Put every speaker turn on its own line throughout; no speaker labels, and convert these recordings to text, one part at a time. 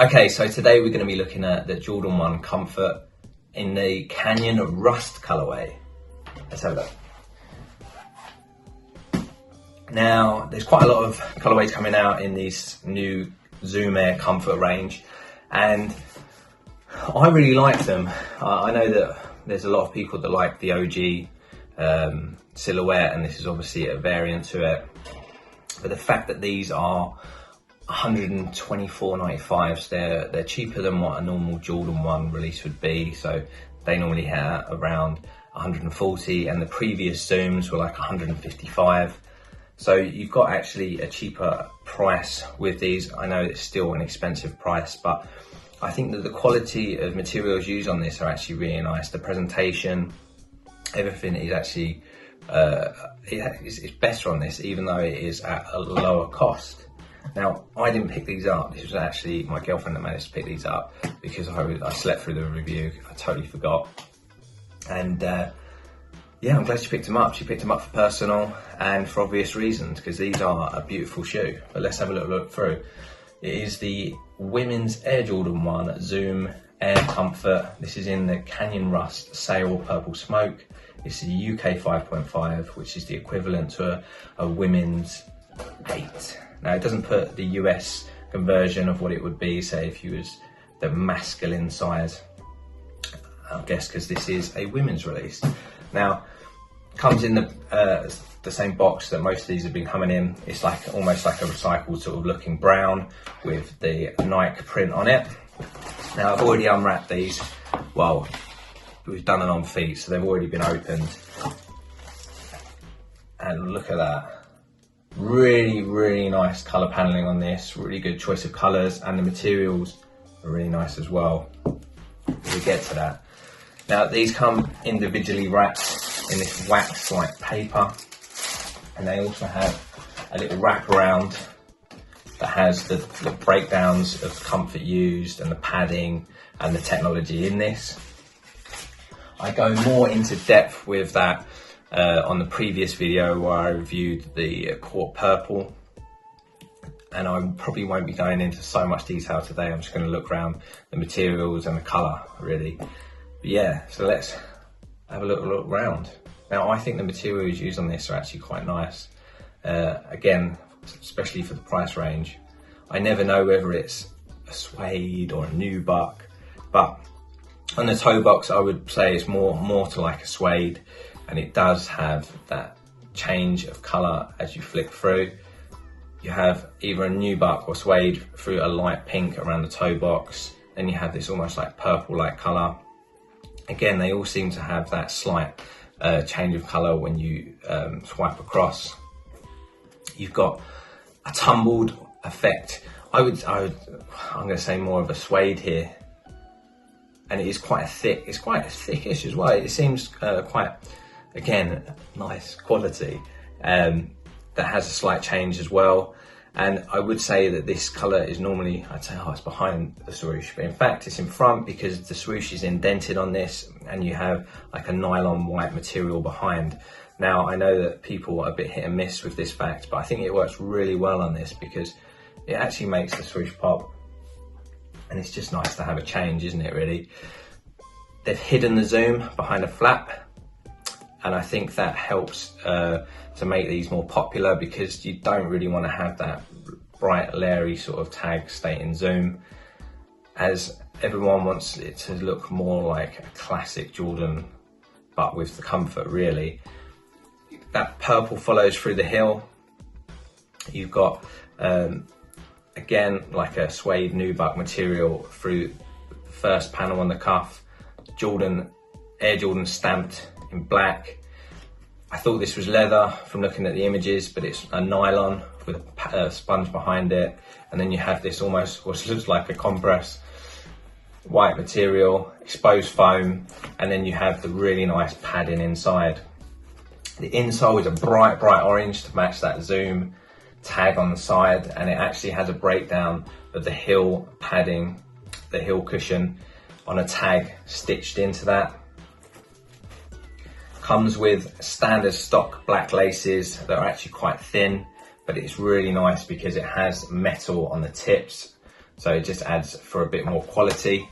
Okay, so today we're going to be looking at the Jordan 1 Comfort in the Canyon Rust colorway. Let's have a look. Now, there's quite a lot of colorways coming out in this new Zoom Air Comfort range, and I really like them. I know that there's a lot of people that like the OG silhouette, and this is obviously a variant to it. But the fact that these are $124.95, so they're cheaper than what a normal Jordan 1 release would be. So they normally have around 140, and the previous Zooms were like 155. So you've got actually a cheaper price with these. I know it's still an expensive price, but I think that the quality of materials used on this are actually really nice. The presentation, everything is actually it's better on this, even though it is at a lower cost. Now, I didn't pick these up. This was actually my girlfriend that managed to pick these up because I slept through the review. I totally forgot. And yeah, I'm glad she picked them up. She picked them up for personal and for obvious reasons, because these are a beautiful shoe. But let's have a little look through. It is the women's Air Jordan 1 Zoom Air Comfort. This is in the Canyon Rust Sail Purple Smoke. It's a UK 5.5, which is the equivalent to a women's 8. Now, it doesn't put the US conversion of what it would be, say if you was the masculine size, I guess, because this is a women's release. Now, comes in the same box that most of these have been coming in. It's like almost like a recycled sort of looking brown with the Nike print on it. Now, I've already unwrapped these. Well, we've done it on feet, so they've already been opened. And look at that. Really nice color paneling on this. Really good choice of colors, and the materials are really nice as well. We'll get to that. Now, these come individually wrapped in this wax-like paper, and they also have a little wraparound that has the breakdowns of comfort used and the padding and the technology in this. I go more into depth with that on the previous video where I reviewed the Court Purple, and I probably won't be going into so much detail today. I'm just going to look around the materials and the colour, really. But yeah, so let's have a little look around. Now, I think the materials used on this are actually quite nice. Again, especially for the price range. I never know whether it's a suede or a nubuck, but on the toe box, I would say it's more to like a suede, and it does have that change of colour as you flick through. You have either a nubuck or suede through a light pink around the toe box, then you have this almost like purple-like colour. Again, they all seem to have that slight change of colour when you swipe across. You've got a tumbled effect. I'm going to say more of a suede here. And it is quite thick. It's quite thickish as well. It seems quite, again, nice quality. That has a slight change as well. And I would say that this colour is normally, I'd say, it's behind the swoosh, but in fact it's in front, because the swoosh is indented on this, and you have like a nylon white material behind. Now, I know that people are a bit hit and miss with this fact, but I think it works really well on this because it actually makes the swoosh pop. And it's just nice to have a change, isn't it, really? They've hidden the zoom behind a flap, and I think that helps to make these more popular, because you don't really want to have that bright, leery sort of tag stating zoom, as everyone wants it to look more like a classic Jordan, but with the comfort, really. That purple follows through the heel. You've got again, like a suede nubuck material through the first panel on the cuff. Air Jordan stamped in black. I thought this was leather from looking at the images, but it's a nylon with a sponge behind it. And then you have this almost what looks like a compress white material, exposed foam, and then you have the really nice padding inside. The insole is a bright orange to match that Zoom tag on the side, and it actually has a breakdown of the heel padding, the heel cushion on a tag stitched into that. Comes with standard stock black laces that are actually quite thin, but it's really nice because it has metal on the tips so it just adds for a bit more quality.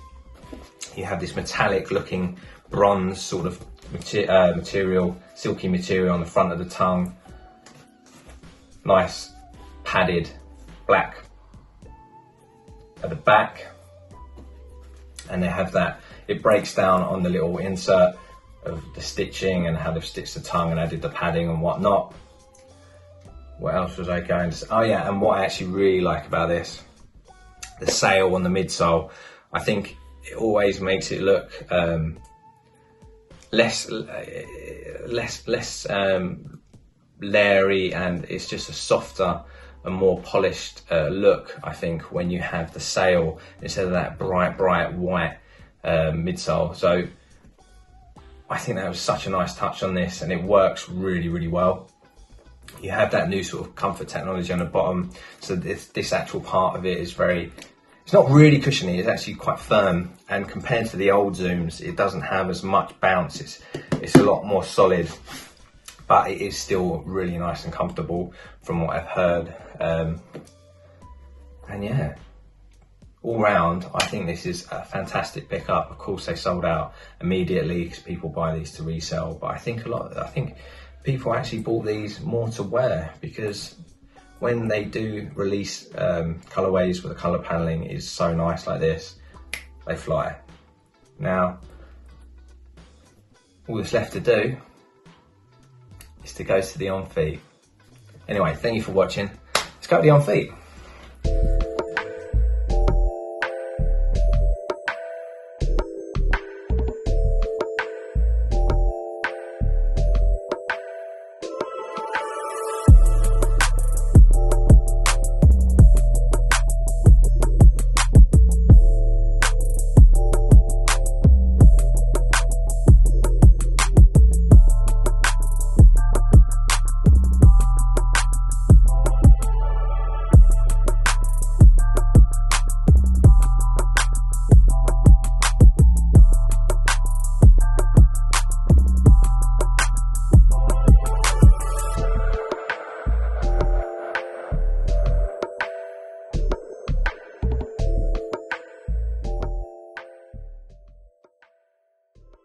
You have this metallic looking bronze sort of material, silky material on the front of the tongue. Nice padded black at the back, and they have that, it breaks down on the little insert of the stitching and how they've stitched the tongue and added the padding and whatnot. What else was I going to say? Oh yeah, and what I actually really like about this, the sail on the midsole, I think it always makes it look less leery, and it's just a softer and more polished look, I think, when you have the sail instead of that bright white midsole. So I think that was such a nice touch on this, and it works really well. You have that new sort of comfort technology on the bottom, so this actual part of it is it's not really cushiony, it's actually quite firm, and compared to the old Zooms, it doesn't have as much bounce. It's a lot more solid, but it is still really nice and comfortable from what I've heard. And yeah, all round, I think this is a fantastic pickup. Of course, they sold out immediately because people buy these to resell, but I think people actually bought these more to wear, because when they do release colorways where the color paneling is so nice like this, they fly. Now, all that's left to do is to go to the on feet. Anyway, thank you for watching. Let's go to the on feet.